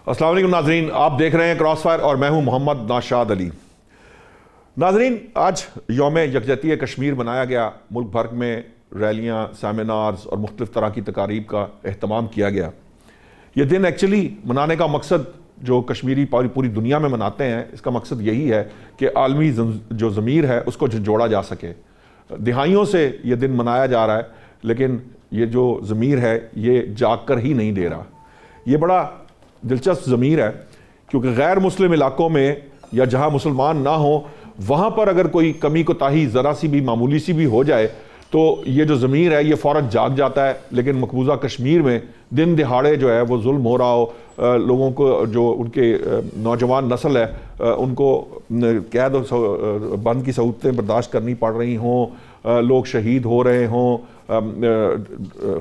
السلام علیکم ناظرین، آپ دیکھ رہے ہیں کراس فائر اور میں ہوں محمد ناشاد علی۔ ناظرین، آج یوم یکجہتی کشمیر منایا گیا۔ ملک بھر میں ریلیاں، سیمینارز اور مختلف طرح کی تقاریب کا اہتمام کیا گیا۔ یہ دن ایکچولی منانے کا مقصد جو کشمیری پوری دنیا میں مناتے ہیں، اس کا مقصد یہی ہے کہ عالمی جو ضمیر ہے اس کو جھنجھوڑا جا سکے۔ دہائیوں سے یہ دن منایا جا رہا ہے، لیکن یہ جو ضمیر ہے یہ جاگ کر ہی نہیں دے رہا۔ یہ بڑا دلچسپ ضمیر ہے، کیونکہ غیر مسلم علاقوں میں یا جہاں مسلمان نہ ہوں وہاں پر اگر کوئی کمی کوتاہی ذرا سی بھی معمولی سی بھی ہو جائے تو یہ جو ضمیر ہے یہ فوراً جاگ جاتا ہے۔ لیکن مقبوضہ کشمیر میں دن دہاڑے جو ہے وہ ظلم ہو رہا ہو، لوگوں کو جو ان کے نوجوان نسل ہے ان کو قید و بند کی سہولتیں برداشت کرنی پڑ رہی ہوں، لوگ شہید ہو رہے ہوں،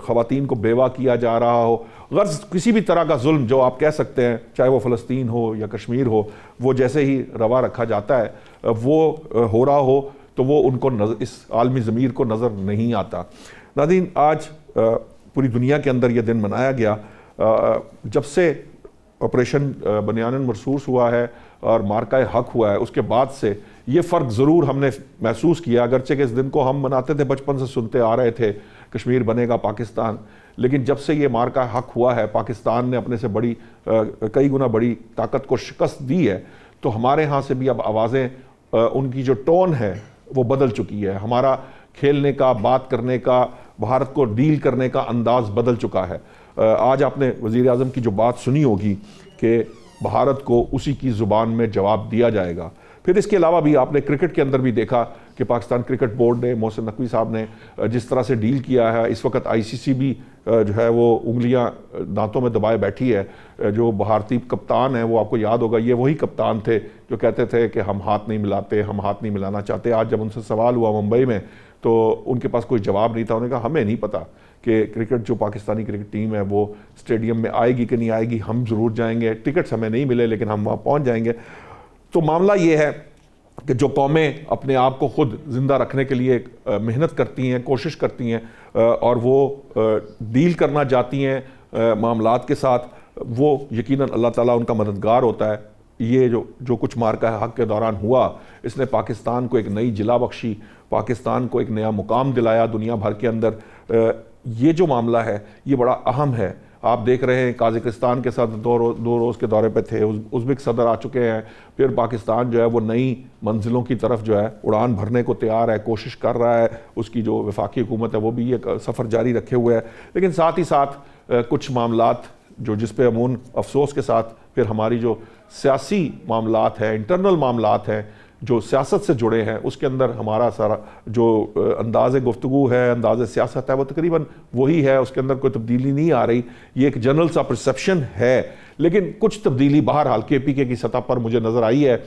خواتین کو بیوہ کیا جا رہا ہو، غرض کسی بھی طرح کا ظلم جو آپ کہہ سکتے ہیں، چاہے وہ فلسطین ہو یا کشمیر ہو، وہ جیسے ہی روا رکھا جاتا ہے وہ ہو رہا ہو تو وہ ان کو اس عالمی ضمیر کو نظر نہیں آتا۔ ناظرین، آج پوری دنیا کے اندر یہ دن منایا گیا۔ جب سے آپریشن بنیان مرصوص ہوا ہے اور مارکہ حق ہوا ہے، اس کے بعد سے یہ فرق ضرور ہم نے محسوس کیا، اگرچہ کہ اس دن کو ہم مناتے تھے، بچپن سے سنتے آ رہے تھے کشمیر بنے گا پاکستان، لیکن جب سے یہ مارکہ حق ہوا ہے، پاکستان نے اپنے سے کئی گنا بڑی طاقت کو شکست دی ہے، تو ہمارے ہاں سے بھی اب آوازیں، ان کی جو ٹون ہے وہ بدل چکی ہے۔ ہمارا کھیلنے کا، بات کرنے کا، بھارت کو ڈیل کرنے کا انداز بدل چکا ہے۔ آج آپ نے وزیر اعظم کی جو بات سنی ہوگی کہ بھارت کو اسی کی زبان میں جواب دیا جائے گا۔ پھر اس کے علاوہ بھی آپ نے کرکٹ کے اندر بھی دیکھا کہ پاکستان کرکٹ بورڈ نے، محسن نقوی صاحب نے جس طرح سے ڈیل کیا ہے، اس وقت آئی سی سی بھی جو ہے وہ انگلیاں دانتوں میں دبائے بیٹھی ہے۔ جو بھارتی کپتان ہیں وہ آپ کو یاد ہوگا، یہ وہی کپتان تھے جو کہتے تھے کہ ہم ہاتھ نہیں ملاتے، ہم ہاتھ نہیں ملانا چاہتے۔ آج جب ان سے سوال ہوا ممبئی میں تو ان کے پاس کوئی جواب نہیں تھا۔ انہوں نے کہا ہمیں نہیں پتہ کہ کرکٹ جو پاکستانی کرکٹ ٹیم ہے وہ اسٹیڈیم میں آئے گی کہ نہیں آئے گی، ہم ضرور جائیں گے، ٹکٹس ہمیں نہیں ملے لیکن ہم وہاں پہنچ جائیں گے۔ تو معاملہ یہ ہے کہ جو قومیں اپنے آپ کو خود زندہ رکھنے کے لیے محنت کرتی ہیں، کوشش کرتی ہیں اور وہ ڈیل کرنا چاہتی ہیں معاملات کے ساتھ، وہ یقیناً اللہ تعالیٰ ان کا مددگار ہوتا ہے۔ یہ جو کچھ مارکہ حق کے دوران ہوا، اس نے پاکستان کو ایک نئی جلا بخشی، پاکستان کو ایک نیا مقام دلایا دنیا بھر کے اندر۔ یہ جو معاملہ ہے یہ بڑا اہم ہے۔ آپ دیکھ رہے ہیں قازقستان کے ساتھ دو روز کے دورے پہ تھے، ازبک صدر آ چکے ہیں، پھر پاکستان جو ہے وہ نئی منزلوں کی طرف جو ہے اڑان بھرنے کو تیار ہے، کوشش کر رہا ہے۔ اس کی جو وفاقی حکومت ہے وہ بھی یہ سفر جاری رکھے ہوئے ہے، لیکن ساتھ ہی ساتھ کچھ معاملات جس پہ امون افسوس کے ساتھ پھر ہماری جو سیاسی معاملات ہیں، انٹرنل معاملات ہیں جو سیاست سے جڑے ہیں، اس کے اندر ہمارا سارا جو انداز گفتگو ہے، انداز سیاست ہے، وہ تقریباً وہی ہے، اس کے اندر کوئی تبدیلی نہیں آ رہی۔ یہ ایک جنرل سا پرسیپشن ہے، لیکن کچھ تبدیلی بہرحال کے پی کے کی سطح پر مجھے نظر آئی ہے۔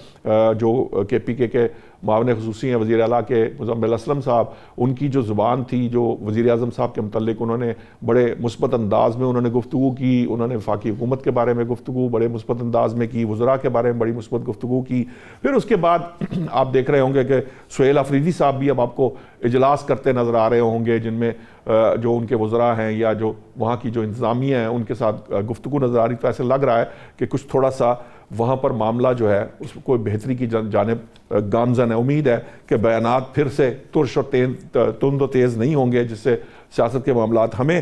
جو کے پی کے معاون خصوصی ہیں وزیر اعلیٰ کے مزمل اسلم صاحب، ان کی جو زبان تھی جو وزیر اعظم صاحب کے متعلق، انہوں نے بڑے مثبت انداز میں انہوں نے گفتگو کی، انہوں نے وفاقی حکومت کے بارے میں گفتگو بڑے مثبت انداز میں کی، وزراء کے بارے میں بڑی مثبت گفتگو کی۔ پھر اس کے بعد آپ دیکھ رہے ہوں گے کہ سہیل آفریدی صاحب بھی اب آپ کو اجلاس کرتے نظر آ رہے ہوں گے، جن میں جو ان کے وزراء ہیں یا جو وہاں کی جو انتظامیہ ہیں ان کے ساتھ گفتگو نظر آ رہی، تو ایسے لگ رہا ہے کہ کچھ تھوڑا سا وہاں پر معاملہ جو ہے اس کو بہتری کی جانب گامزن ہے۔ امید ہے کہ بیانات پھر سے ترش اور تند و تیز نہیں ہوں گے، جس سے سیاست کے معاملات ہمیں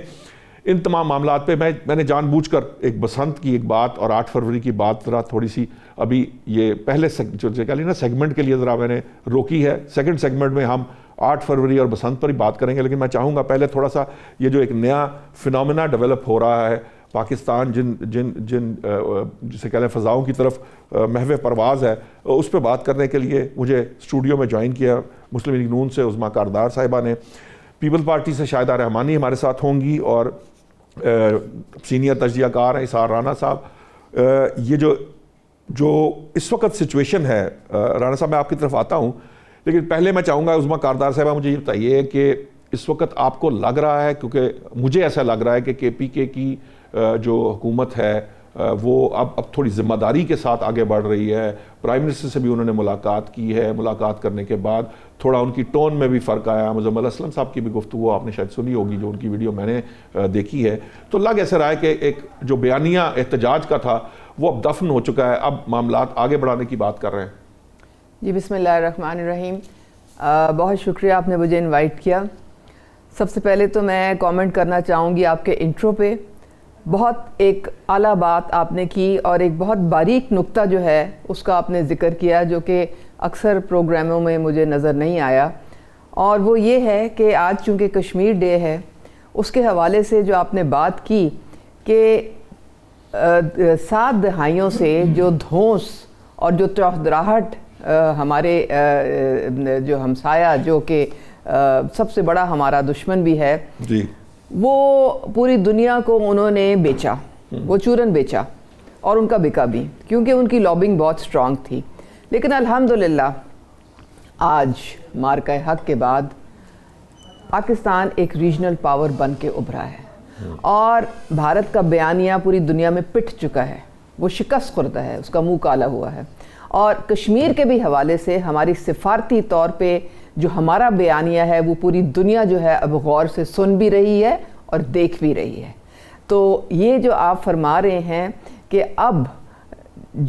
ان تمام معاملات پہ میں نے جان بوجھ کر ایک بسنت کی ایک بات اور 8 فروری کی بات ذرا تھوڑی سی ابھی یہ پہلے جو کہہ لی نا سیگمنٹ کے لیے ذرا میں نے روکی ہے۔ سیکنڈ سیگمنٹ میں ہم 8 فروری اور بسنت پر ہی بات کریں گے، لیکن میں چاہوں گا پہلے تھوڑا سا یہ جو ایک نیا فنومینا ڈیولپ ہو رہا ہے، پاکستان جن جسے کہہ لیں فضاؤں کی طرف محو پرواز ہے، اس پہ بات کرنے کے لیے مجھے اسٹوڈیو میں جوائن کیا مسلم لیگ نون سے عظمیٰ کاردار صاحبہ نے، پیپل پارٹی سے شاہدہ رحمانی ہمارے ساتھ ہوں گی، اور سینئر تجزیہ کار ہیں اسحار رانا صاحب۔ یہ جو اس وقت سچویشن ہے، رانا صاحب میں آپ کی طرف آتا ہوں، لیکن پہلے میں چاہوں گا عظمیٰ کاردار صاحبہ مجھے یہ بتائیے کہ اس وقت آپ کو لگ رہا ہے، کیونکہ مجھے ایسا لگ رہا ہے کہ پی کے کی جو حکومت ہے وہ اب تھوڑی ذمہ داری کے ساتھ آگے بڑھ رہی ہے، پرائم منسٹر سے بھی انہوں نے ملاقات کی ہے، ملاقات کرنے کے بعد تھوڑا ان کی ٹون میں بھی فرق آیا۔ مزمل اسلم صاحب کی بھی گفتگو آپ نے شاید سنی ہوگی، جو ان کی ویڈیو میں نے دیکھی ہے، تو لگ ایسا رہا ہے کہ ایک جو بیانیہ احتجاج کا تھا وہ اب دفن ہو چکا ہے, اب معاملات آگے بڑھانے کی بات کر رہے ہیں. جی بسم اللہ الرحمن الرحیم. بہت شکریہ آپ نے مجھے انوائٹ کیا. سب سے پہلے تو میں کامنٹ کرنا چاہوں گی آپ کے انٹرو پہ. بہت ایک اعلیٰ بات آپ نے کی اور ایک بہت باریک نقطہ جو ہے اس کا آپ نے ذکر کیا, جو کہ اکثر پروگراموں میں مجھے نظر نہیں آیا, اور وہ یہ ہے کہ آج چونکہ کشمیر ڈے ہے, اس کے حوالے سے جو آپ نے بات کی کہ 7 دہائیوں سے جو دھونس اور جو چوہدراہٹ ہمارے جو ہمسایہ جو کہ سب سے بڑا ہمارا دشمن بھی ہے جی, وہ پوری دنیا کو انہوں نے بیچا, وہ چورن بیچا, اور ان کا بکا بھی, کیونکہ ان کی لابنگ بہت سٹرونگ تھی. لیکن الحمدللہ آج مارکہ حق کے بعد پاکستان ایک ریجنل پاور بن کے ابھرا ہے, اور بھارت کا بیانیہ پوری دنیا میں پٹ چکا ہے, وہ شکست خوردہ ہے, اس کا منہ کالا ہوا ہے. اور کشمیر کے بھی حوالے سے ہماری سفارتی طور پہ جو ہمارا بیانیہ ہے وہ پوری دنیا جو ہے اب غور سے سن بھی رہی ہے اور دیکھ بھی رہی ہے. تو یہ جو آپ فرما رہے ہیں کہ اب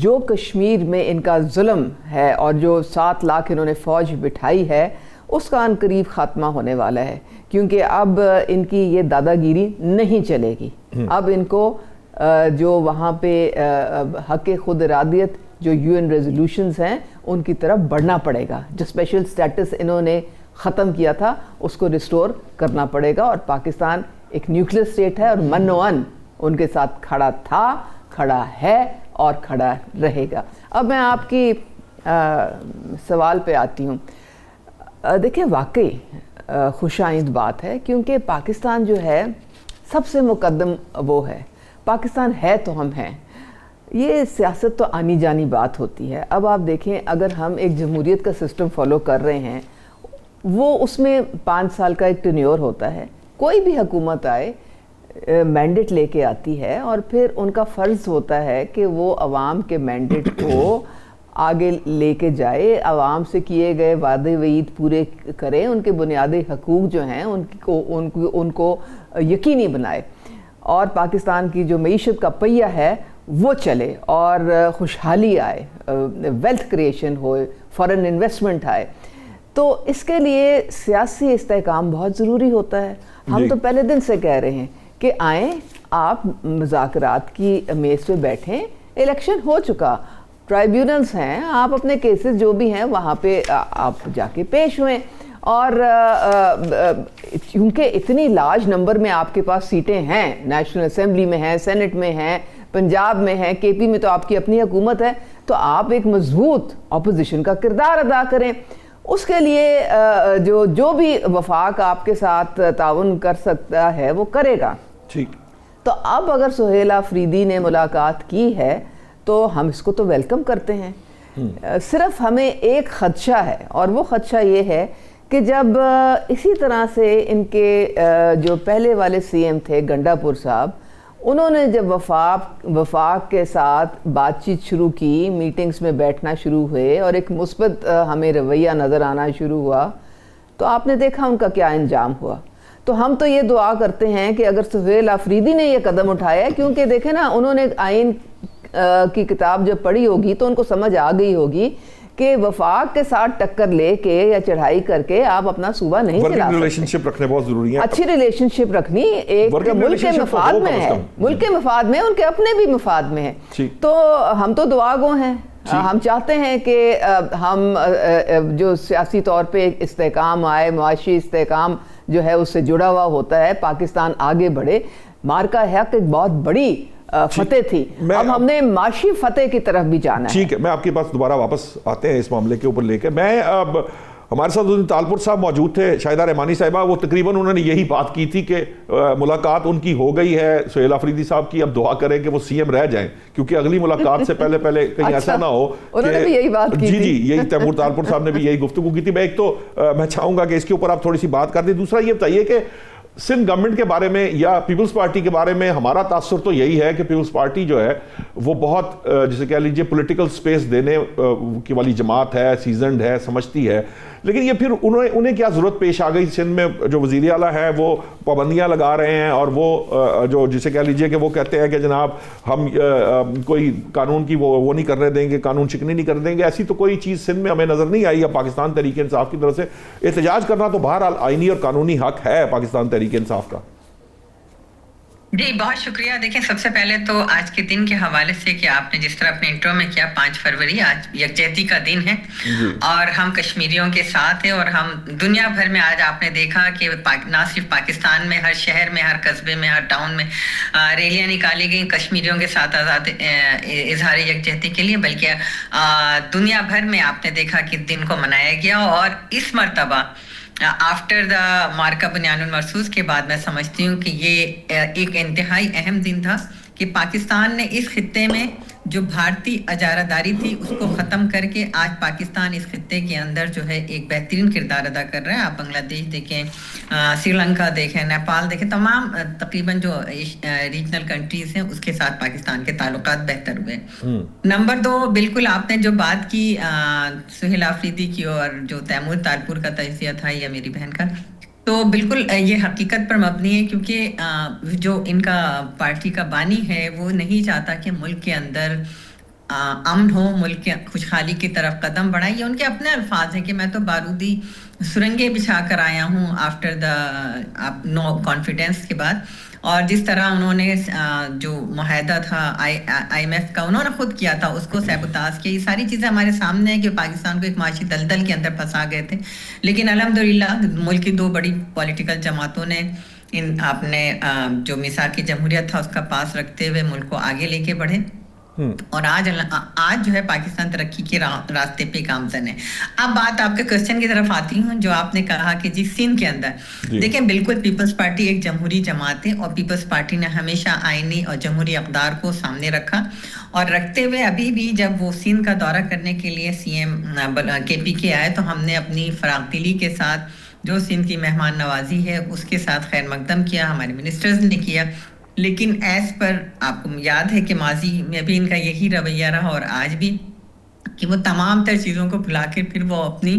جو کشمیر میں ان کا ظلم ہے اور جو 7 لاکھ انہوں نے فوج بٹھائی ہے, اس کا عنقریب خاتمہ ہونے والا ہے, کیونکہ اب ان کی یہ دادا گیری نہیں چلے گی. اب ان کو جو وہاں پہ حق خود ارادیت جو UN ریزولوشنز ہیں ان کی طرف بڑھنا پڑے گا. جو اسپیشل سٹیٹس انہوں نے ختم کیا تھا اس کو ریسٹور کرنا پڑے گا, اور پاکستان ایک نیوکلیئر اسٹیٹ ہے اور من و ان ان کے ساتھ کھڑا تھا, کھڑا ہے اور کھڑا رہے گا. اب میں آپ کی سوال پہ آتی ہوں. دیکھیں واقعی خوش آئند بات ہے, کیونکہ پاکستان جو ہے سب سے مقدم وہ ہے. پاکستان ہے تو ہم ہیں. یہ سیاست تو آنی جانی بات ہوتی ہے. اب آپ دیکھیں, اگر ہم ایک جمہوریت کا سسٹم فالو کر رہے ہیں, وہ اس میں 5 سال کا ایک ٹینیور ہوتا ہے. کوئی بھی حکومت آئے مینڈیٹ لے کے آتی ہے, اور پھر ان کا فرض ہوتا ہے کہ وہ عوام کے مینڈیٹ کو آگے لے کے جائے, عوام سے کیے گئے وعدے وعید پورے کریں, ان کے بنیادی حقوق جو ہیں ان کو یقینی بنائے, اور پاکستان کی جو معیشت کا پہیہ ہے وہ چلے, اور خوشحالی آئے, ویلتھ کریشن ہوئے, فارن انویسٹمنٹ آئے. تو اس کے لیے سیاسی استحکام بہت ضروری ہوتا ہے. ہم تو پہلے دن سے کہہ رہے ہیں کہ آئیں, آپ مذاکرات کی میز پہ بیٹھیں. الیکشن ہو چکا, ٹرائیبیونلز ہیں, آپ اپنے کیسز جو بھی ہیں وہاں پہ آپ جا کے پیش ہوئیں, اور کیونکہ اتنی لارج نمبر میں آپ کے پاس سیٹیں ہیں, نیشنل اسمبلی میں ہیں, سینٹ میں ہیں, پنجاب میں ہے, KP میں تو آپ کی اپنی حکومت ہے, تو آپ ایک مضبوط اپوزیشن کا کردار ادا کریں. اس کے لیے جو بھی وفاق آپ کے ساتھ تعاون کر سکتا ہے وہ کرے گا. ٹھیک. تو اب اگر سہیل آفریدی نے ملاقات کی ہے تو ہم اس کو تو ویلکم کرتے ہیں. صرف ہمیں ایک خدشہ ہے, اور وہ خدشہ یہ ہے کہ جب اسی طرح سے ان کے جو پہلے والے CM تھے گنڈا پور صاحب, انہوں نے جب وفاق کے ساتھ بات چیت شروع کی, میٹنگز میں بیٹھنا شروع ہوئے, اور ایک مثبت ہمیں رویہ نظر آنا شروع ہوا, تو آپ نے دیکھا ان کا کیا انجام ہوا. تو ہم تو یہ دعا کرتے ہیں کہ اگر سہیل آفریدی نے یہ قدم اٹھایا ہے, کیونکہ دیکھیں نا, انہوں نے آئین کی کتاب جب پڑھی ہوگی تو ان کو سمجھ آ گئی ہوگی کہ وفاق کے ساتھ ٹکر لے کے یا چڑھائی کر کے آپ اپنا صوبہ نہیں چلا سکتے. ریلیشن شپ رکھنے بہت ضروری ہے. اچھی ریلیشن شپ رکھنی ایک ملک کے مفاد میں ہے, ملک کے مفاد میں, ان کے اپنے بھی مفاد میں ہے. تو ہم تو دعا گو ہیں. ہم چاہتے ہیں کہ ہم جو سیاسی طور پہ استحکام آئے, معاشی استحکام جو ہے اس سے جڑا ہوا ہوتا ہے, پاکستان آگے بڑھے. مارکہ حق ایک بہت بڑی فتح تھی, اب ہم نے معاشی فتح کی طرف بھی جانا ہے. ٹھیک ہے, میں آپ کے پاس دوبارہ واپس آتے ہیں اس معاملے کے اوپر لے کے. میں اب ہمارے ساتھ تالپور صاحب موجود تھے, شاہدہ رحمانی صاحبہ, وہ تقریباً انہوں نے یہی بات کی تھی کہ ملاقات ان کی ہو گئی ہے سہیل آفریدی صاحب کی, اب دعا کریں کہ وہ CM رہ جائیں, کیونکہ اگلی ملاقات سے پہلے کہیں ایسا نہ ہو انہوں نے بھی یہی بات کی تھی. جی یہی تیمور تالپور صاحب نے بھی یہی گفتگو کی تھی. میں ایک تو میں چاہوں گا کہ اس کے اوپر آپ تھوڑی سی بات کر دیں. دوسرا یہ بتائیے کہ سندھ گورنمنٹ کے بارے میں یا پیپلز پارٹی کے بارے میں ہمارا تاثر تو یہی ہے کہ پیپلز پارٹی جو ہے وہ بہت جسے کہہ لیجیے پولیٹیکل سپیس دینے کی والی جماعت ہے, سیزنڈ ہے, سمجھتی ہے. لیکن یہ پھر انہیں کیا ضرورت پیش آ گئی سندھ میں جو وزیر اعلیٰ ہے وہ پابندیاں لگا رہے ہیں اور وہ جو جسے کہہ لیجئے کہ وہ کہتے ہیں کہ جناب ہم کوئی قانون کی وہ نہیں کرنے دیں گے, قانون شکنی نہیں کرنے دیں گے, ایسی تو کوئی چیز سندھ میں ہمیں نظر نہیں آئی. یا پاکستان تحریک انصاف کی طرف سے احتجاج کرنا تو بہرحال آئینی اور قانونی حق ہے پاکستان تحریک انصاف کا. جی بہت شکریہ. دیکھیں سب سے پہلے تو آج کے دن کے حوالے سے کہ آپ نے جس طرح اپنے انٹرو میں کیا 5 فروری آج یکجہتی کا دن ہے اور ہم کشمیریوں کے ساتھ ہیں, اور ہم دنیا بھر میں آج آپ نے دیکھا کہ نہ صرف پاکستان میں ہر شہر میں, ہر قصبے میں, ہر ٹاؤن میں ریلیاں نکالی گئیں کشمیریوں کے ساتھ آزاد اظہار یکجہتی کے لیے, بلکہ دنیا بھر میں آپ نے دیکھا کہ دن کو منایا گیا. اور اس مرتبہ آفٹر دا مارکہ بنیان المرصوص کے بعد میں سمجھتی ہوں کہ یہ ایک انتہائی اہم دن تھا کہ پاکستان نے اس خطے میں جو بھارتی اجارہ داری تھی اس کو ختم کر کے آج پاکستان اس خطے کے اندر جو ہے ایک بہترین کردار ادا کر رہا ہے. آپ بنگلہ دیش دیکھیں, سری لنکا دیکھیں, نیپال دیکھیں, تمام تقریباً جو ریجنل کنٹریز ہیں اس کے ساتھ پاکستان کے تعلقات بہتر ہوئے. نمبر 2, بالکل آپ نے جو بات کی سہیل آفریدی کی اور جو تیمور تالپور کا تجزیہ تھا یا میری بہن کا, تو بالکل یہ حقیقت پر مبنی ہے کیونکہ جو ان کا پارٹی کا بانی ہے وہ نہیں چاہتا کہ ملک کے اندر امن ہو, ملک کے خوشحالی کی طرف قدم بڑھائے. یہ ان کے اپنے الفاظ ہیں کہ میں تو بارودی سرنگیں بچھا کر آیا ہوں آفٹر دا نو کانفیڈنس کے بعد. اور جس طرح انہوں نے جو معاہدہ تھا آئی ایم ایف کا انہوں نے خود کیا تھا, اس کو سیبوتاژ کیا. یہ ساری چیزیں ہمارے سامنے ہیں کہ پاکستان کو ایک معاشی دلدل کے اندر پھنسا گئے تھے. لیکن الحمدللہ ملک کی 2 بڑی پولیٹیکل جماعتوں نے اپنے جو میثاق جمہوریت تھا اس کا پاس رکھتے ہوئے ملک کو آگے لے کے بڑھے, اور آج جو ہے پاکستان ترقی کے راستے پہ گامزن ہے. اب بات آپ کے کوشچن کی طرف آتی ہوں جو آپ نے کہا کہ جی سندھ کے اندر دیکھیں بالکل پیپلز پارٹی ایک جمہوری جماعت ہے, اور پیپلز پارٹی نے ہمیشہ آئینی اور جمہوری اقدار کو سامنے رکھا, اور رکھتے ہوئے ابھی بھی جب وہ سندھ کا دورہ کرنے کے لیے سی ایم KPK آئے تو ہم نے اپنی فراغ دلی کے ساتھ جو سندھ کی مہمان نوازی ہے اس کے ساتھ خیر مقدم کیا, ہمارے منسٹرز نے کیا. لیکن ایز پر آپ کو یاد ہے کہ ماضی میں بھی ان کا یہی رویہ رہا اور آج بھی, کہ وہ تمام تر چیزوں کو بھلا کے پھر وہ اپنی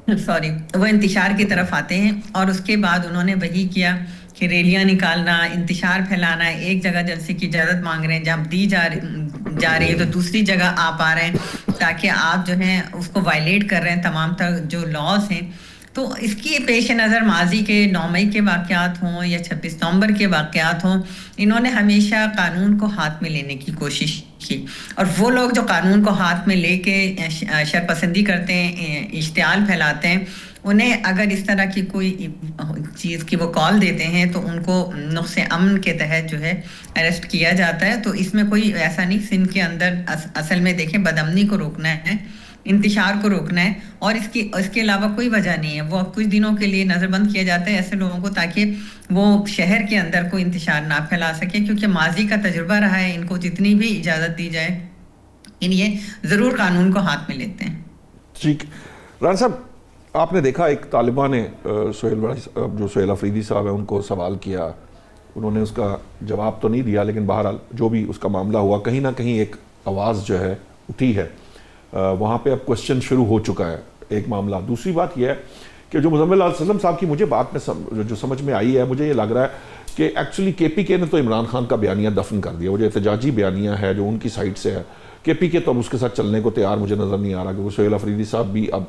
وہ انتشار کی طرف آتے ہیں. اور اس کے بعد انہوں نے وہی کیا کہ ریلیاں نکالنا, انتشار پھیلانا, ایک جگہ جلسے کی اجازت مانگ رہے ہیں, جب دی جا رہی ہے تو دوسری جگہ آپ آ رہے ہیں تاکہ آپ جو ہیں اس کو وائلیٹ کر رہے ہیں تمام تر جو لاز ہیں. تو اس کی پیش نظر ماضی کے 9 مئی کے واقعات ہوں یا 26 نومبر کے واقعات ہوں, انہوں نے ہمیشہ قانون کو ہاتھ میں لینے کی کوشش کی. اور وہ لوگ جو قانون کو ہاتھ میں لے کے شرپسندی کرتے ہیں, اشتعال پھیلاتے ہیں, انہیں اگر اس طرح کی کوئی چیز کی وہ کال دیتے ہیں تو ان کو نقص امن کے تحت جو ہے اریسٹ کیا جاتا ہے. تو اس میں کوئی ایسا نہیں, سندھ کے اندر اصل میں دیکھیں بدامنی کو روکنا ہے, انتشار کو روکنا ہے, اور اس کے علاوہ کوئی وجہ نہیں ہے. وہ اب کچھ دنوں کے لیے نظر بند کیا جاتا ہے ایسے لوگوں کو تاکہ وہ شہر کے اندر کوئی انتشار نہ پھیلا سکے, کیونکہ ماضی کا تجربہ رہا ہے, ان کو جتنی بھی اجازت دی جائے یہ ضرور قانون کو ہاتھ میں لیتے ہیں. ٹھیک. رانا صاحب آپ نے دیکھا ایک طالبہ نے جو سہیل آفریدی صاحب ہیں ان کو سوال کیا, انہوں نے اس کا جواب تو نہیں دیا, لیکن بہرحال جو بھی اس کا معاملہ ہوا کہیں نہ کہیں ایک آواز جو ہے اٹھی ہے وہاں پہ. اب کوشچن شروع ہو چکا ہے, ایک معاملہ. دوسری بات یہ ہے کہ جو مزمل علیہ وسلم صاحب کی مجھے بات میں جو سمجھ میں آئی ہے, مجھے یہ لگ رہا ہے کہ ایکچولی KPK نے تو عمران خان کا بیانیہ دفن کر دیا. وہ جو احتجاجی بیانیہ ہے جو ان کی سائٹ سے ہے, KPK تو اب اس کے ساتھ چلنے کو تیار مجھے نظر نہیں آ رہا, کہ وہ سہیل آفریدی صاحب بھی اب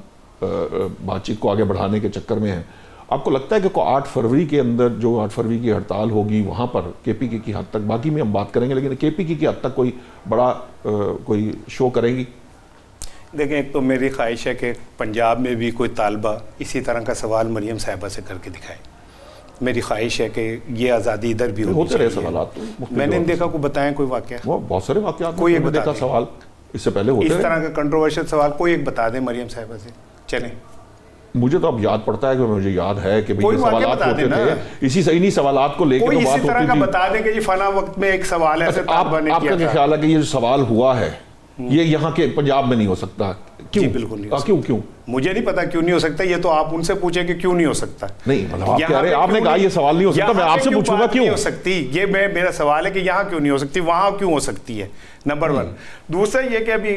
بات چیت کو آگے بڑھانے کے چکر میں ہیں. آپ کو لگتا ہے کہ 8 فروری کے اندر جو 8 فروری کی ہڑتال ہوگی وہاں پر KPK کی حد تک, باقی میں ہم بات کریں گے, لیکن KPK کی حد تک کوئی بڑا کوئی شو کریں گی؟ دیکھیں, ایک تو میری خواہش ہے کہ پنجاب میں بھی کوئی طالبہ اسی طرح کا سوال مریم صاحبہ سے کر کے دکھائے. میری خواہش ہے کہ یہ آزادی ادھر بھی ہوتے رہے سوالات. میں نے دیکھا کوئی بتائیں کوئی واقعہ, بہت سارے واقعات کوئی ایک دیکھا سوال اس سے پہلے ہوتے اس طرح کا کنٹروورشل سوال کوئی ایک بتا دیں مریم صاحبہ سے. چلیں, مجھے تو اب یاد پڑتا ہے کہ مجھے یاد ہے کہ یہ سوالات ہوتے تھے, اسی انہی سوالات کو لے کے بات ہوتی تھی. اسی طرح کا بتا دیں کہ جی فلاں وقت میں ایک سوال ایسے طالبہ نے کیا تھا. آپ کا کیا خیال ہے کہ یہ جو سوال ہوا ہے یہ یہاں کے پنجاب میں نہیں ہو سکتا؟ جی بالکل نہیں. کیوں؟ مجھے نہیں پتا کیوں نہیں ہو سکتا, یہ تو آپ ان سے پوچھیں کہ کیوں نہیں ہو سکتا. نہیں مطلب آپ کہہ رہے ہیں, آپ نے کہا یہ سوال نہیں ہو سکتا, میں آپ سے پوچھوں گا کیوں ہو سکتی. یہ میرا سوال ہے کہ یہاں کیوں نہیں ہو سکتی, وہاں کیوں ہو سکتی ہے, نمبر 1. دوسرا یہ کہ ابھی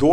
2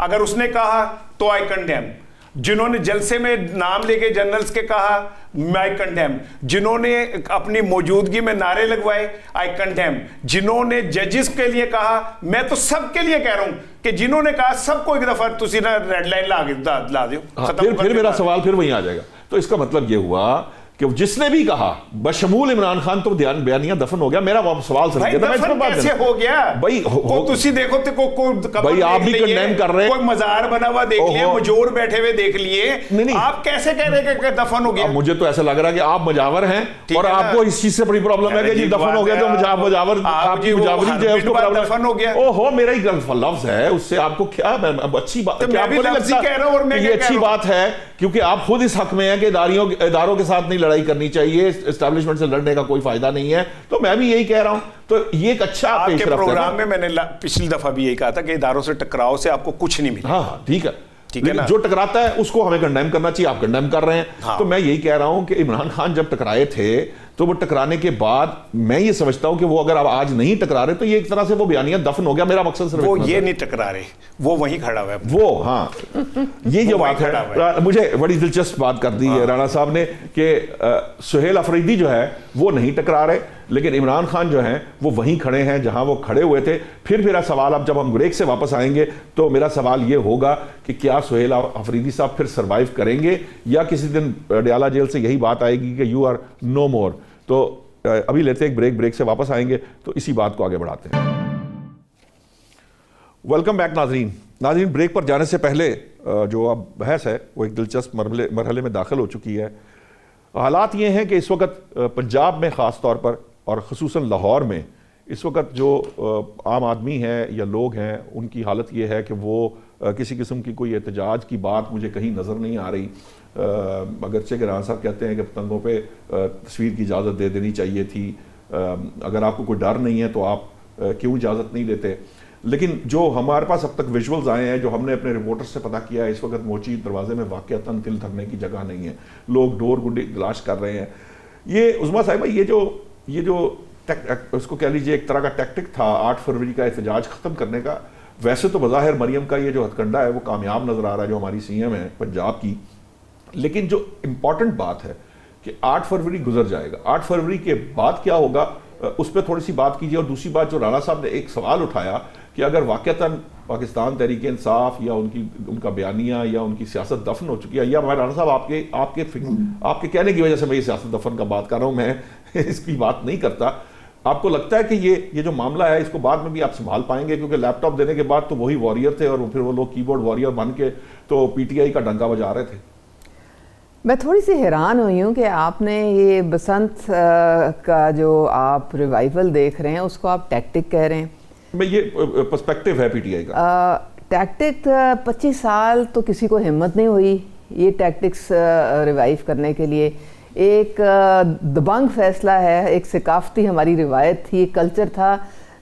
اگر اس نے کہا تو آئی کنڈیم. جنہوں نے جلسے میں نام لے کے جنرلز کے کہا آئی کنڈیم. جنہوں نے اپنی موجودگی میں نعرے لگوائے آئی کنڈیم. جنہوں نے ججز کے لیے کہا, میں تو سب کے لیے کہہ رہا ہوں کہ جنہوں نے کہا سب کو ایک دفعہ تسی نا ریڈ لائن لا دیو. پھر میرا سوال پھر وہیں آ جائے گا. تو اس کا مطلب یہ ہوا کہ جس نے بھی کہا بشمول عمران خان تو بیانیہ دفن ہو گیا. میرا سوال سمجھ گیا دفن کیسے ہو گیا بھائی؟ تسی دیکھو بھائی آپ بھی کنڈیم کر رہے ہیں, کوئی مزار بنا ہوا دیکھ لیے, مجور بیٹھے ہوئے دیکھ لیے, آپ کیسے کہہ رہے کہ دفن ہو گیا؟ مجھے تو ایسا لگ رہا ہے کہ آپ مجاور ہیں اور آپ کو اس چیز سے بڑی پرابلم ہے کہ جی دفن ہو گیا تو مجاور آپ کی مجاوری جو ہے اس کو دفن ہو گیا. او ہو میرا ہی لفظ ہے, اس سے آپ کو کیا اچھی بات, کیا آپ کو نہیں لگتا یہ اچھی بات ہے؟ کیونکہ آپ خود اس حق میں ہیں کہ اداروں کے ساتھ نہیں لڑائی کرنی چاہیے, اسٹیبلشمنٹ سے لڑنے کا کوئی فائدہ نہیں ہے. تو میں بھی یہی کہہ رہا ہوں. تو یہ ایک اچھا آپ کے پروگرام میں نے پچھلی دفعہ بھی یہی کہا تھا کہ اداروں سے ٹکراؤ سے آپ کو کچھ نہیں ملے. ہاں ٹھیک ہے, لیکن جو ٹکراتا ہے اس کو ہمیں کنڈیم کرنا چاہیے. آپ کنڈیم کر رہے ہیں. تو میں یہی کہہ رہا ہوں کہ عمران خان جب ٹکرائے تھے تو وہ ٹکرانے کے بعد میں یہ سمجھتا ہوں کہ وہ اگر اب آج نہیں ٹکرا رہے تو یہ ایک طرح سے وہ بیانیہ دفن ہو گیا. میرا مقصد صرف وہ یہ نہیں ٹکرا رہے, وہ وہیں کھڑا ہوا ہے. وہ ہاں یہ جو بات ہے مجھے بڑی دلچسپ بات کر دی ہے رانا صاحب نے کہ سہیل افریدی جو ہے وہ نہیں ٹکرا رہے, لیکن عمران خان جو ہیں وہ وہیں کھڑے ہیں جہاں وہ کھڑے ہوئے تھے. پھر میرا سوال, اب جب ہم بریک سے واپس آئیں گے تو میرا سوال یہ ہوگا کہ کیا سہیل افریدی صاحب پھر سروائیو کریں گے یا کسی دن ڈیالہ جیل سے یہی بات آئے گی کہ یو آر نو مور. تو ابھی لیتے ہیں ایک بریک سے واپس آئیں گے تو اسی بات کو آگے بڑھاتے ہیں. ویلکم بیک ناظرین, بریک پر جانے سے پہلے جو اب بحث ہے وہ ایک دلچسپ مرحلے میں داخل ہو چکی ہے. حالات یہ ہیں کہ اس وقت پنجاب میں خاص طور پر اور خصوصاً لاہور میں اس وقت جو عام آدمی ہیں یا لوگ ہیں ان کی حالت یہ ہے کہ وہ کسی قسم کی کوئی احتجاج کی بات مجھے کہیں نظر نہیں آ رہی. اگرچہ کہ رانا صاحب کہتے ہیں کہ پتنگوں پہ تصویر کی اجازت دے دینی چاہیے تھی, اگر آپ کو کوئی ڈر نہیں ہے تو آپ کیوں اجازت نہیں دیتے. لیکن جو ہمارے پاس اب تک ویژولز آئے ہیں, جو ہم نے اپنے رپورٹر سے پتہ کیا ہے, اس وقت موچی دروازے میں واقعتاً دل دھرنے کی جگہ نہیں ہے, لوگ ڈور گڈی تلاش کر رہے ہیں. یہ عظمیٰ صاحبہ یہ جو اس کو کہہ لیجیے ایک طرح کا ٹیکٹک تھا 8 فروری کا احتجاج ختم کرنے کا. ویسے تو بظاہر مریم کا یہ جو ہتھ کنڈا ہے وہ کامیاب نظر آ رہا ہے جو ہماری سی ایم ہے پنجاب کی, لیکن جو امپورٹنٹ بات ہے کہ 8 فروری گزر جائے گا, 8 فروری کے بعد کیا ہوگا اس پہ تھوڑی سی بات کیجیے. اور دوسری بات جو رانا صاحب نے ایک سوال اٹھایا کہ اگر واقعتاً پاکستان تحریک انصاف یا ان کا بیانیہ یا ان کی سیاست دفن ہو چکی ہے, یا رانا صاحب آپ کے کہنے کی وجہ سے میں یہ سیاست دفن کا بات کر رہا ہوں, میں اس کی بات نہیں کرتا. آپ کو لگتا ہے کہ یہ جو معاملہ ہے اس کو بعد میں بھی آپ سنبھال پائیں گے؟ کیونکہ لیپ ٹاپ دینے کے بعد تو وہی واریر تھے اور پھر وہ لوگ کی بورڈ واریر بن کے تو پی ٹی آئی کا ڈنکا بجا رہے تھے. میں تھوڑی سی حیران ہوئی ہوں کہ آپ نے یہ بسنت کا جو آپ ریوائیول دیکھ رہے ہیں اس کو آپ ٹیکٹک کہہ رہے ہیں. میں یہ پرسپیکٹیو ہے پی ٹی آئی کا. ٹیکٹک 25 سال تو کسی کو ہمت نہیں ہوئی یہ ٹیکٹکس ریوائیو کرنے کے لیے. ایک دبنگ فیصلہ ہے, ایک ثقافتی ہماری روایت تھی, ایک کلچر تھا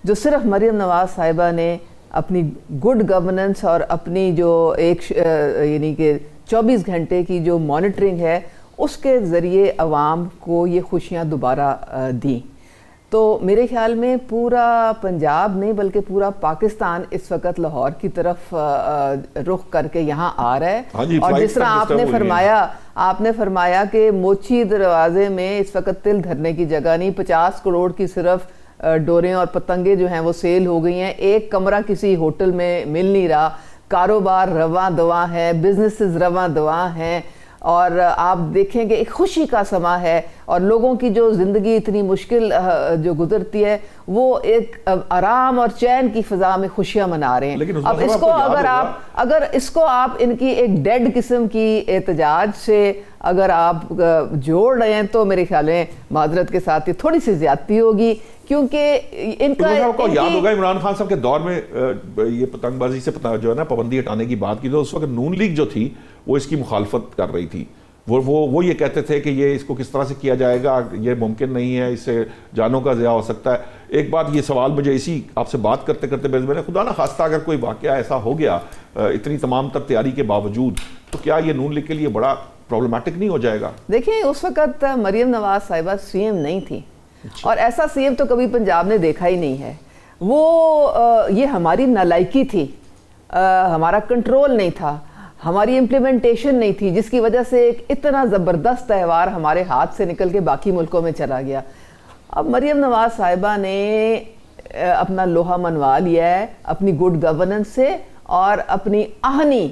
جو صرف مریم نواز صاحبہ نے اپنی گڈ گورننس اور اپنی جو ایک یعنی کہ 24 گھنٹے کی جو مانیٹرنگ ہے اس کے ذریعے عوام کو یہ خوشیاں دوبارہ دیں. تو میرے خیال میں پورا پنجاب نہیں بلکہ پورا پاکستان اس وقت لاہور کی طرف رخ کر کے یہاں آ رہا ہے. اور جس طرح آپ نے فرمایا کہ موچی دروازے میں اس وقت تل دھرنے کی جگہ نہیں, 50 کروڑ کی صرف ڈوریں اور پتنگیں جو ہیں وہ سیل ہو گئی ہیں, ایک کمرہ کسی ہوٹل میں مل نہیں رہا, کاروبار رواں دواں ہے, بزنسز رواں دواں ہیں, اور آپ دیکھیں کہ ایک خوشی کا سما ہے اور لوگوں کی جو زندگی اتنی مشکل جو گزرتی ہے وہ ایک آرام اور چین کی فضا میں خوشیاں منا رہے ہیں. اب اس کو اگر اس کو آپ ان کی ایک ڈیڈ قسم کی احتجاج سے اگر آپ جوڑ رہے ہیں تو میرے خیال میں معذرت کے ساتھ یہ تھوڑی سی زیادتی ہوگی, کیونکہ ان کا یاد ہوگا عمران خان صاحب کے دور میں یہ پتنگ بازی سے جو ہے نا پابندی ہٹانے کی بات کی تو اس وقت نون لیگ جو تھی وہ اس کی مخالفت کر رہی تھی. وہ یہ کہتے تھے کہ یہ اس کو کس طرح سے کیا جائے گا, یہ ممکن نہیں ہے, اس سے جانوں کا ضیاع ہو سکتا ہے. ایک بات یہ سوال مجھے اسی آپ سے بات کرتے کرتے میں نے خدا نہ خواستہ اگر کوئی واقعہ ایسا ہو گیا اتنی تمام تر تیاری کے باوجود تو کیا یہ نون لیگ کے لیے بڑا پرابلمٹک نہیں ہو جائے گا؟ دیکھیں اس وقت مریم نواز صاحبہ سی ایم نہیں تھی اور ایسا سی ایم تو کبھی پنجاب نے دیکھا ہی نہیں ہے. وہ یہ ہماری نالائکی تھی ہمارا کنٹرول نہیں تھا, ہماری امپلیمنٹیشن نہیں تھی, جس کی وجہ سے ایک اتنا زبردست تہوار ہمارے ہاتھ سے نکل کے باقی ملکوں میں چلا گیا. اب مریم نواز صاحبہ نے اپنا لوہا منوا لیا ہے اپنی گڈ گورننس سے اور اپنی آہنی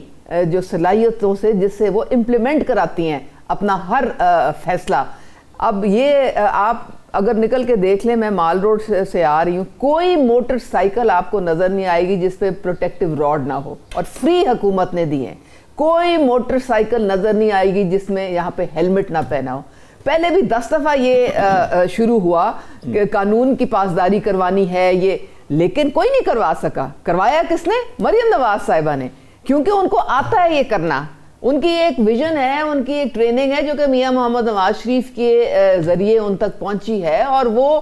جو صلاحیتوں سے, جس سے وہ امپلیمنٹ کراتی ہیں اپنا ہر فیصلہ. اب یہ آپ اگر نکل کے دیکھ لیں, میں مال روڈ سے آ رہی ہوں, کوئی موٹر سائیکل آپ کو نظر نہیں آئے گی جس پہ پروٹیکٹیو راڈ نہ ہو, اور فری حکومت نے دی ہیں. کوئی موٹر سائیکل نظر نہیں آئے گی جس میں یہاں پہ ہیلمٹ نہ پہنا ہو. پہلے بھی 10 دفعہ یہ شروع ہوا کہ قانون کی پاسداری کروانی ہے یہ, لیکن کوئی نہیں کروا سکا. کروایا کس نے؟ مریم نواز صاحبہ نے, کیونکہ ان کو آتا ہے یہ کرنا. ان کی ایک ویژن ہے, ان کی ایک ٹریننگ ہے جو کہ میاں محمد نواز شریف کے ذریعے ان تک پہنچی ہے, اور وہ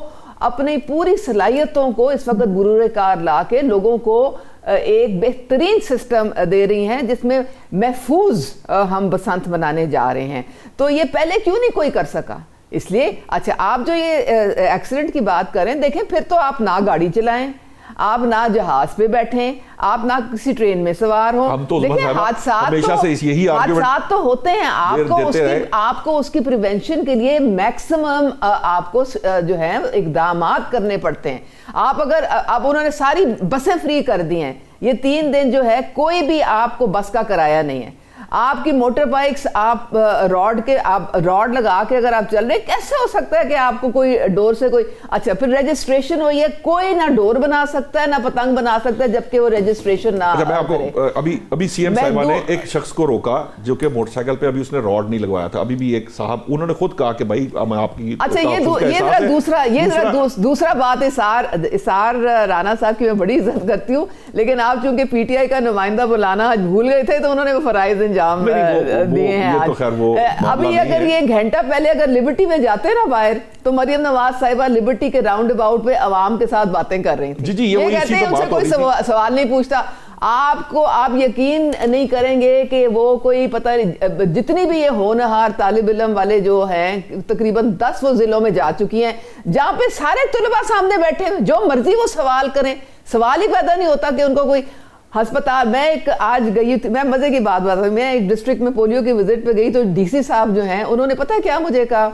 اپنی پوری صلاحیتوں کو اس وقت برور کار لا کے لوگوں کو ایک بہترین سسٹم دے رہی ہیں جس میں محفوظ ہم بسنت منانے جا رہے ہیں. تو یہ پہلے کیوں نہیں کوئی کر سکا؟ اس لیے اچھا آپ جو یہ ایکسیڈنٹ کی بات کریں, دیکھیں پھر تو آپ نہ گاڑی چلائیں, آپ نہ جہاز پہ بیٹھیں, آپ نہ کسی ٹرین میں سوار ہوں. دیکھیں حادثات تو ہوتے ہیں, آپ کو اس کی پریونشن کے لیے میکسیمم آپ کو جو ہے اقدامات کرنے پڑتے ہیں. آپ اگر اب انہوں نے ساری بسیں فری کر دی ہیں, یہ 3 دن جو ہے کوئی بھی آپ کو بس کا کرایہ نہیں ہے. آپ کی موٹر بائکس آپ راڈ لگا کے اگر آپ چل رہے ہیں, کیسے ہو سکتا ہے کہ آپ کو کوئی ڈور سے کوئی, اچھا پھر رجسٹریشن ہوئی ہے, کوئی نہ ڈور بنا سکتا ہے نہ پتنگ بنا سکتا ہے جبکہ وہ رجسٹریشن نہ میں آپ کو ابھی سی ایم صاحبہ نے ایک شخص کو روکا جو کہ موٹر سائیکل پہ ابھی اس نے راڈ نہیں لگوایا تھا. ابھی بھی ایک صاحب انہوں نے خود کہا کہ بھائی آپ کی, اچھا یہ دوسرا بات اسار رانا صاحب کی میں بڑی عزت کرتی ہوں, لیکن آپ چونکہ پی ٹی آئی کا نمائندہ بلانا آج بھول گئے تھے تو انہوں نے وہ فرائض انجام دیے ہیں آج. ابھی اگر یہ گھنٹہ پہلے اگر لبرٹی میں جاتے نا باہر, تو مریم نواز صاحبہ لبرٹی کے راؤنڈ اباؤٹ پہ عوام کے ساتھ باتیں کر رہی تھیں. یہ کہتے ہیں ان سے کوئی سوال نہیں پوچھتا. آپ یقین نہیں کریں گے کہ وہ کوئی پتہ نہیں, جتنی بھی یہ ہونہار طالب علم والے جو ہیں تقریباً 10 وہ ضلعوں میں جا چکی ہیں جہاں پہ سارے طلباء سامنے بیٹھے ہیں, جو مرضی وہ سوال کریں, سوال ہی پیدا نہیں ہوتا کہ ان کو کوئی ہسپتال. میں ایک آج گئی تھی, میں مزے کی بات میں ایک ڈسٹرکٹ میں پولیو کی وزٹ پہ گئی, تو ڈی سی صاحب جو ہیں انہوں نے پتہ کیا مجھے کہا,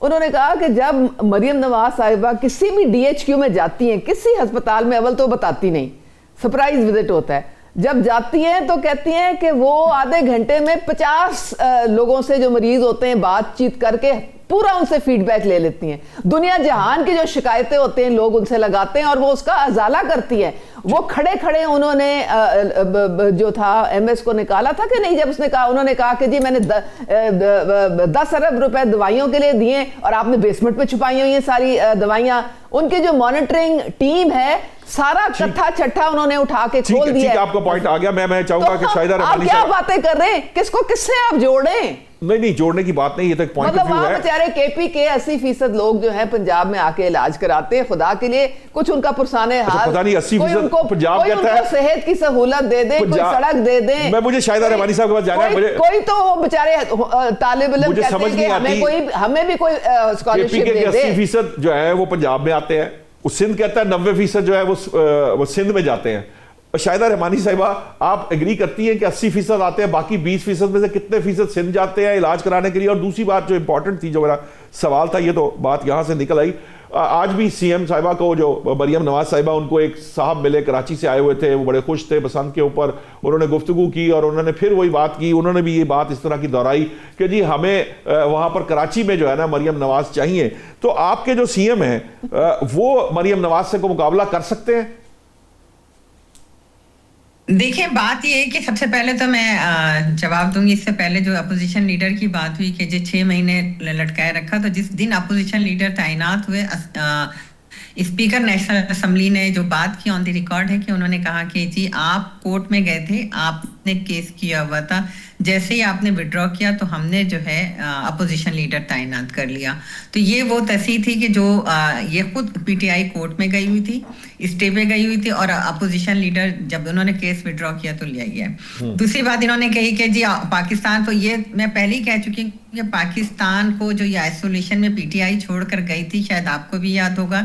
انہوں نے کہا کہ جب مریم نواز صاحبہ کسی بھی ڈی ایچ کیو میں جاتی ہیں کسی ہسپتال میں, اول تو بتاتی نہیں, سرپرائز وزٹ ہوتا ہے, جب جاتی ہیں تو کہتی ہیں کہ وہ آدھے گھنٹے میں 50 لوگوں سے جو مریض ہوتے ہیں بات چیت کر کے پورا ان سے فیڈ بیک لے لیتی ہیں. دنیا جہان کی جو شکایتیں ہوتے ہیں لوگ ان سے لگاتے ہیں اور وہ اس کا ازالہ کرتی ہے. وہ کھڑے انہوں نے جو تھا ایم ایس کو نکالا تھا کہ نہیں, جب اس نے کہا, انہوں نے کہا کہ جی میں نے 10 ارب روپے دوائیوں کے لیے دیے اور آپ نے بیسمنٹ پہ چھپائی ہوئی ہیں ساری دوائیاں. ان کی جو مانیٹرنگ ٹیم ہے سارا کتھا چھٹا انہوں نے اٹھا کے کھول دیا. آپ کا پوائنٹ آ گیا. میں چاہوں گا کہ شاہدہ رحمانی صاحب, آپ کیا باتیں کر رہے ہیں, کس کو کس سے آپ جوڑیں؟ نہیں جوڑنے کی بات نہیں, یہ تو ایک پوائنٹ آف ویو ہے. وہاں بیچارے کے پی کے 80% لوگ جو ہیں پنجاب میں آ کے علاج کراتے ہیں. خدا کے لیے کچھ ان کا پرسان حال, پتہ نہیں 80% پنجاب کہتا ہے, صحت کی سہولت دے دیں, کوئی سڑک دے دیں. میں مجھے شاہدہ رحمانی صاحب کے پاس جانا ہے, کوئی تو بیچارے طالب علم کہتے ہیں کہ ہمیں بھی کوئی اسکالرشپ دے دے. 80% جو ہے وہ پنجاب میں آتے ہیں, سندھ کہتا ہے 90% جو ہے وہ سندھ میں جاتے ہیں. شاہدہ رحمانی صاحبہ آپ ایگری کرتی ہیں کہ 80% آتے ہیں, باقی 20% میں سے کتنے فیصد سندھ جاتے ہیں علاج کرانے کے لیے؟ اور دوسری بات جو امپورٹنٹ تھی, جو میرا سوال تھا, یہ تو بات یہاں سے نکل آئی. آج بھی سی ایم صاحبہ کو, جو مریم نواز صاحبہ, ان کو ایک صاحب ملے کراچی سے آئے ہوئے تھے, وہ بڑے خوش تھے بسنت کے اوپر. انہوں نے گفتگو کی اور انہوں نے پھر وہی بات کی, انہوں نے بھی یہ بات اس طرح کی دہرائی کہ جی ہمیں وہاں پر کراچی میں جو ہے نا مریم نواز چاہیے. تو آپ کے جو سی ایم ہیں وہ مریم نواز سے کو مقابلہ کر سکتے ہیں؟ دیکھیں بات یہ ہے کہ سب سے پہلے تو میں جواب دوں گی. اس سے پہلے جو اپوزیشن لیڈر کی بات ہوئی کہ جو 6 مہینے لٹکائے رکھا, تو جس دن اپوزیشن لیڈر تعینات ہوئے, اسپیکر نیشنل اسمبلی نے جو بات کی آن دی ریکارڈ ہے کہ انہوں نے کہا کہ جی آپ کورٹ میں گئے تھے, آپ نے کیس کیا ہوا تھا, جیسے ہی آپ نے وڈرا کیا تو ہم نے جو ہے اپوزیشن لیڈر تعینات کر لیا. تو یہ وہ تصحیح تھی کہ جو یہ خود پی ٹی آئی کورٹ میں گئی ہوئی تھی, اسٹے پہ گئی ہوئی تھی, اور اپوزیشن لیڈر جب انہوں نے کیس وڈرا کیا تو لیا گیا. دوسری بات انہوں نے کہی کہ جی پاکستان کو, یہ میں پہلے ہی کہہ چکی ہوں کہ پاکستان کو جو یہ آئسولیشن میں پی ٹی آئی چھوڑ کر گئی تھی, شاید آپ کو بھی یاد ہوگا,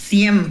CM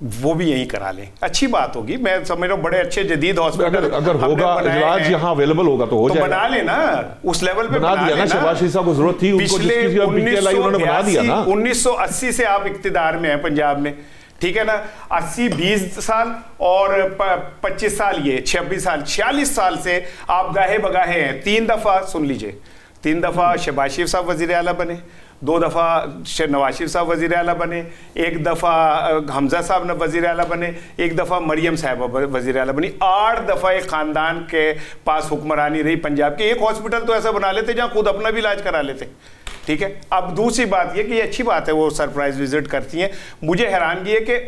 وہ بھی یہیں کرا لیں, اچھی بات ہوگی. میں سمجھ رہا ہوں بڑے اچھے جدید ہاسپٹل اگر ہوگا اجلاس یہاں اویلیبل ہوگا تو ہو جائے گا. بنا لینا اس لیول پہ, بنا دیا نا. شہباز شریف صاحب کو ضرورت تھی, ان کو جس کی پی ٹی آئی انہوں نے بنا دیا نا. 1980 سے آپ اقتدار میں ہیں پنجاب میں, ٹھیک ہے نا, 20 سال اور 25 سال یہ 26 سال 46 سال سے آپ گاہے بگاہے ہیں. 3 دفعہ سن لیجئے, 3 دفعہ شہباز شریف صاحب وزیر اعلیٰ بنے, 2 دفعہ نواز شریف صاحب وزیر اعلیٰ بنے, 1 دفعہ حمزہ صاحب وزیر اعلیٰ بنے, 1 دفعہ مریم صاحبہ وزیر اعلیٰ بنی. 8 دفعہ ایک خاندان کے پاس حکمرانی رہی پنجاب کی. ایک ہاسپٹل تو ایسا بنا لیتے جہاں خود اپنا بھی علاج کرا لیتے, ٹھیک ہے. اب دوسری بات یہ کہ یہ اچھی بات ہے وہ سرپرائز وزٹ کرتی ہیں. مجھے حیرانگی ہے کہ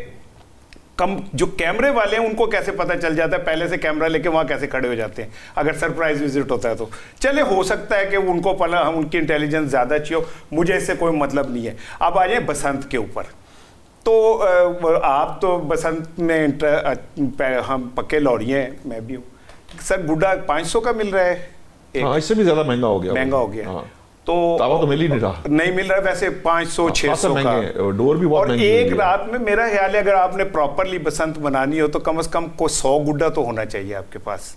جو کیمرے والے ہیں ان کو کیسے پتہ چل جاتا ہے, پہلے سے کیمرہ لے کے وہاں کیسے کھڑے ہو جاتے ہیں اگر سرپرائز وزٹ ہوتا ہے تو. چلے ہو سکتا ہے کہ ان کو ان کی انٹیلیجنس زیادہ اچھی ہو, مجھے اس سے کوئی مطلب نہیں ہے. اب آ جائیں بسنت کے اوپر. تو آپ تو بسنت میں ہم پکے لوڑی ہیں, میں بھی ہوں. سر گڈا 500 کا مل رہا ہے, اس سے بھی زیادہ مہنگا ہو گیا. مہنگا ہو گیا تو مل ہی نہیں رہا, نہیں مل رہا ویسے 500-600 کا. ڈور بھی بہت مہنگی. ایک رات میں میرا خیال ہے اگر آپ نے پراپرلی بسنت بنانی ہو تو کم از کم کوئی 100 گڈا تو ہونا چاہیے آپ کے پاس.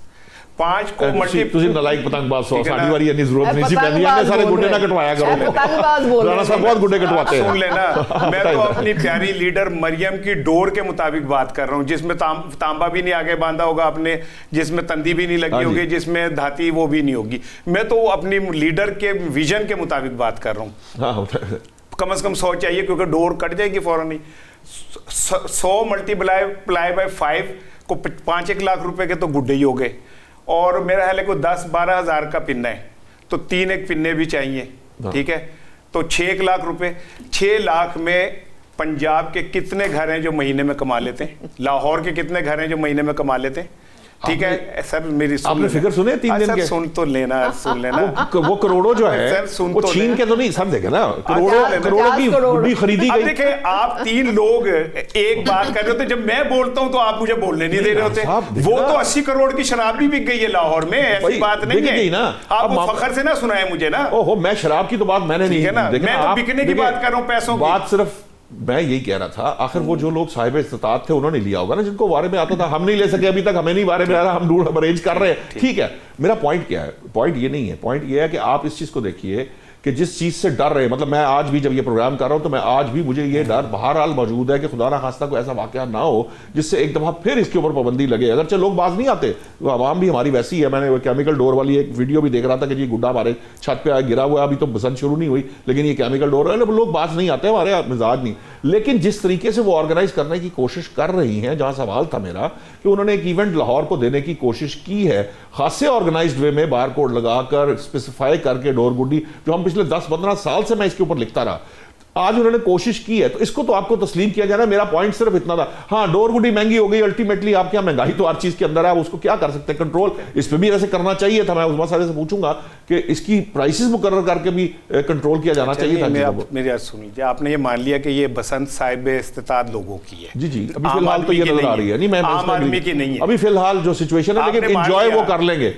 5 کو تسی نالائک پتنگ باز 100 ساڑھی واری انی ضرورت نہیں سی پہنی ہے, سارے گڈے نہ کٹوایا کرو. رانا صاحب بہت گڈے کٹواتے ہیں. سن لینا, میں تو اپنی پیاری لیڈر مریم کی ڈور کے مطابق بات کر رہا ہوں, جس میں تانبا بھی نہیں آگے باندھا ہوگا آپ نے, جس میں تندی بھی نہیں لگی ہوگی, جس میں دھاتی وہ بھی نہیں ہوگی. میں تو اپنی لیڈر کے ویژن کے مطابق بات کر رہا ہوں. کم از کم 100 چاہیے کیونکہ ڈور کٹ جائے گی فوراً ہی. 100 ملٹی پلائی بائی 5 کو 5-1 لاکھ روپے کے تو گڈے ہی ہو گئے. اور میرا خیال ہے کوئی 10-12 ہزار کا پنہ ہے تو 3 ایک پنے بھی چاہیے, ٹھیک ہے. تو 6 لاکھ روپے, 6 لاکھ میں پنجاب کے کتنے گھر ہیں جو مہینے میں کما لیتے ہیں, لاہور کے کتنے گھر ہیں جو مہینے میں کما لیتے ہیں, ٹھیک ہے. سر میری آپ نے فگر سنے 3 دن کے, سن تو لینا, سن لینا. وہ کروڑوں جو ہے وہ چھین کے تو نہیں, سب دیکھیں نا, کروڑوں کی گڈی خریدی گئی. دیکھیں آپ 3 لوگ ایک بات کر رہے ہوتے, جب میں بولتا ہوں تو آپ مجھے بولنے نہیں دے رہے ہوتے. وہ تو 80 کروڑ کی شراب بھی بک گئی ہے لاہور میں, ایسی بات نہیں ہے. آپ فخر سے نہ سنائیں مجھے نا. میں شراب کی تو بات میں نے نہیں, میں تو بکنے کی بات کر رہا ہوں, پیسوں کی بات. صرف میں یہی کہہ رہا تھا, آخر وہ جو لوگ صاحب استطاعت تھے انہوں نے لیا ہوگا نا, جن کو وارے میں آتا تھا. ہم نہیں لے سکے ابھی تک, ہمیں نہیں وارے میں آ رہا, ہم ڈھونڈ ارینج کر رہے ہیں, ٹھیک ہے. میرا پوائنٹ کیا ہے, پوائنٹ یہ نہیں ہے, پوائنٹ یہ ہے کہ آپ اس چیز کو دیکھیے کہ جس چیز سے ڈر رہے, مطلب میں آج بھی جب یہ پروگرام کر رہا ہوں تو میں آج بھی مجھے یہ ڈر بہرحال موجود ہے کہ خدا نہ خواستہ کوئی ایسا واقعہ نہ ہو جس سے ایک دفعہ پھر اس کے اوپر پابندی لگے. اگرچہ لوگ باز نہیں آتے, عوام بھی ہماری ویسی ہے. میں نے کیمیکل ڈور والی ایک ویڈیو بھی دیکھ رہا تھا کہ جی گڈا ہمارے چھت پہ گرا ہوا ہے, ابھی تو بسنت شروع نہیں ہوئی لیکن یہ کیمیکل ڈور ہے, لوگ باز نہیں آتے, ہمارے مزاج نہیں. لیکن جس طریقے سے وہ آرگنائز کرنے کی کوشش کر رہی ہیں, جہاں سوال تھا میرا کہ انہوں نے ایک ایونٹ لاہور کو دینے کی کوشش کی ہے خاصے آرگنائزڈ وے میں, بار کوڈ لگا کر اسپیسیفائی کر کے ڈور گڈی, جو ہم پچھلے 10-15 سال سے میں اس کے اوپر لکھتا رہا. آج انہوں نے کوشش کی ہے تو اس کو تو آپ کو تسلیم کیا جانا. میرا پوائنٹ صرف اتنا تھا, ہاں ڈور گڈی مہنگی ہو گئی, الٹیمیٹلی آپ کیا مہنگائی تو ہر چیز کے اندر ہے, اس کو کیا کر سکتے ہیں, کنٹرول اس پہ بھی ایسے کرنا چاہیے تھا. میں عظمیٰ صاحب سے پوچھوں گا کہ اس کی پرائسز مقرر کر کے بھی کنٹرول کیا جانا چاہیے تھا. میری بات سن لیجیے, آپ نے یہ مان لیا کہ یہ بسنت صاحب استطاعت لوگوں کی ہے. جی ابھی فی الحال تو یہ نظر آ رہی ہے, نہیں عام آدمی کی نہیں ہے ابھی فی الحال جو سچویشن ہے, لیکن انجوائے وہ کر لیں گے.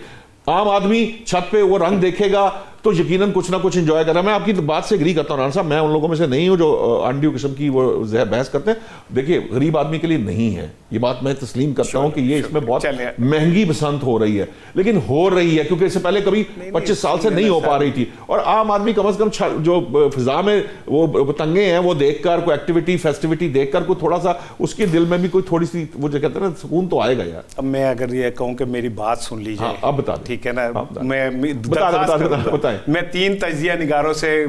عام آدمی چھت پہ وہ رنگ دیکھے گا تو یقیناً کچھ نہ کچھ انجوائے کر رہا ہے. میں آپ کی بات سے اگری کرتا ہوں رانا صاحب, میں ان لوگوں میں سے نہیں ہوں جو انڈیو قسم کی وہ بحث کرتے ہیں. دیکھیے غریب آدمی کے لیے نہیں ہے یہ بات, میں تسلیم کرتا ہوں کہ یہ اس میں بہت مہنگی بسنت ہو رہی ہے, لیکن ہو رہی ہے کیونکہ اس سے پہلے کبھی 25 سال سے نہیں ہو پا رہی تھی. اور عام آدمی کم از کم جو فضا میں وہ پتنگے ہیں وہ دیکھ کر, کوئی ایکٹیویٹی فیسٹیوٹی دیکھ کر, کوئی تھوڑا سا اس کے دل میں بھی کوئی تھوڑی سی وہ جو کہتے ہیں نا سکون تو آئے گا یار. اب میں اگر یہ کہوں کہ میری بات سن لیجیے, اب بتا ٹھیک ہے نا, بتائیں. میں 3 تجزیہ نگاروں سے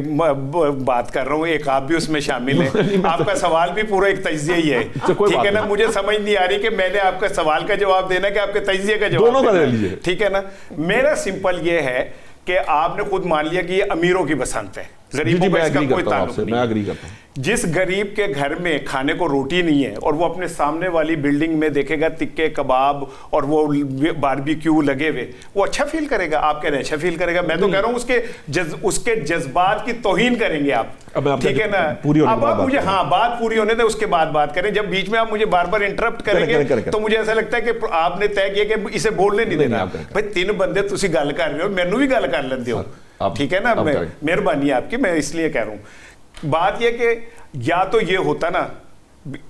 بات کر رہا ہوں, ایک آپ بھی اس میں شامل ہیں. آپ کا سوال بھی پورا ایک تجزیہ ہی ہے, ٹھیک ہے نا. مجھے سمجھ نہیں آ رہی کہ میں نے آپ کا سوال کا جواب دینا کہ آپ کے تجزیے کا جواب دینا, ٹھیک ہے نا. میرا سمپل یہ ہے کہ آپ نے خود مان لیا کہ یہ امیروں کی بسنت ہے, غریبوں کا اس کا کوئی تعلق نہیں. جس غریب کے گھر میں کھانے کو روٹی نہیں ہے اور وہ اپنے سامنے والی بلڈنگ میں دیکھے گا تکے کباب اور وہ باربیکیو لگے ہوئے, وہ اچھا فیل کرے گا. آپ کہہ رہے ہیں اچھا فیل کرے گا, میں تو کہہ رہا ہوں اس کے جذبات کی توہین کریں گے آپ, ٹھیک ہے نا. اب آپ مجھے بات پوری ہونے دیں, اس کے بعد بات کریں. جب بیچ میں آپ مجھے بار بار انٹرپٹ کریں گے تو مجھے ایسا لگتا ہے کہ آپ نے طے کیا کہ اسے بولنے نہیں دینا. بھائی 3 بندے تسی گل کر رہے ہو, مینوں بھی گل کر لیندے ہو, ٹھیک ہے نا. مہربانی آپ کی, میں اس لیے کہہ رہا ہوں. بات یہ کہ یا تو یہ ہوتا نا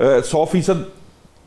100%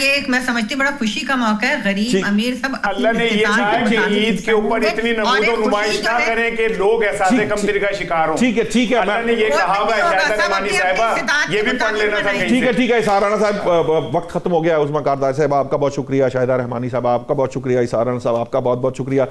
یہ ایک میں سمجھتی بڑا خوشی کا موقع ہے, غریب امیر سب اللہ نے یہ چاہا کہ عید کے اوپر اتنی نمود و نمائش نہ کریں کہ لوگ احساس کمتری کا شکار ہوں. ٹھیک ہے اللہ نے یہ کہا ہوا ہے, شاہدہ رحمانی صاحبہ یہ بھی پڑھ لینا تھا کہیں. ٹھیک ہے اسحاق رانا صاحب, وقت ختم ہو گیا. عظمیٰ کاردار صاحب آپ کا بہت شکریہ, شاہدہ رحمانی صاحب آپ کا بہت شکریہ, اسحاق رانا صاحب آپ کا بہت بہت شکریہ.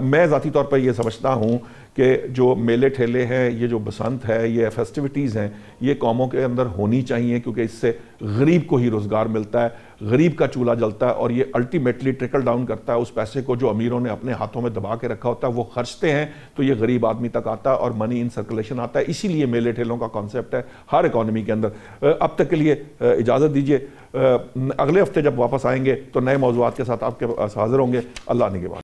میں ذاتی طور پر یہ سمجھتا ہوں کہ جو میلے ٹھیلے ہیں, یہ جو بسنت ہے, یہ فیسٹیوٹیز ہیں, یہ قوموں کے اندر ہونی چاہیے, کیونکہ اس سے غریب کو ہی روزگار ملتا ہے, غریب کا چولہا جلتا ہے, اور یہ الٹیمیٹلی ٹرکل ڈاؤن کرتا ہے. اس پیسے کو جو امیروں نے اپنے ہاتھوں میں دبا کے رکھا ہوتا ہے وہ خرچتے ہیں تو یہ غریب آدمی تک آتا ہے اور منی ان سرکولیشن آتا ہے. اسی لیے میلے ٹھیلوں کا کانسیپٹ ہے ہر اکانومی کے اندر. اب تک کے لیے اجازت دیجیے, اگلے ہفتے جب واپس آئیں گے تو نئے موضوعات کے ساتھ آپ کے پاس حاضر ہوں گے. اللہ نگہبان.